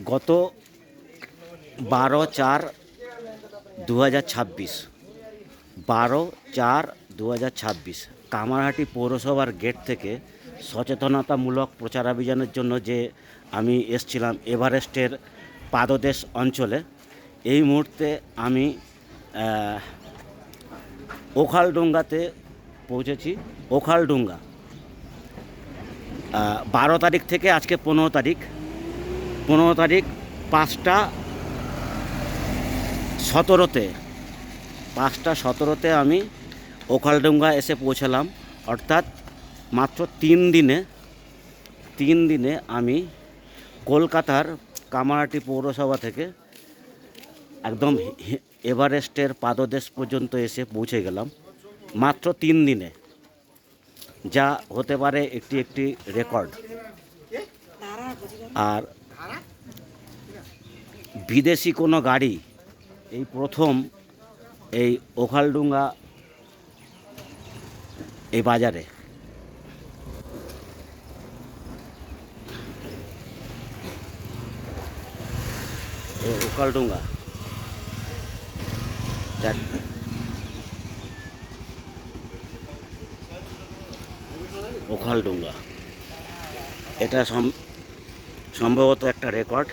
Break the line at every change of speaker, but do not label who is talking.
গত 12/4/2026 12/4/2026 কামারহাটি পৌরসভার গেট থেকে সচেতনতামূলক প্রচারাভিযানের জন্য যে আমি এসছিলাম এভারেস্টের পাদদেশ অঞ্চলে। এই মুহূর্তে আমি ওখালডুঙ্গাতে পৌঁছেছি। ওখালডুঙ্গা 12 তারিখ থেকে আজকে 15 তারিখ 5টা 17তে আমি ওখালডুঙ্গা এসে পৌঁছালাম। অর্থাৎ মাত্র 3 দিনে আমি কলকাতার কামারহাটি পৌরসভা থেকে একদম এভারেস্টের পাদদেশ পর্যন্ত এসে পৌঁছে গেলাম মাত্র 3 দিনে, যা হতে পারে একটি রেকর্ড। আর বিদেশি কোনো গাড়ি এই প্রথম এই ওখালডুঙ্গা এই বাজারে। ওখালডুঙ্গা ওখালডুঙ্গা এটা সম্ভবত একটা রেকর্ড।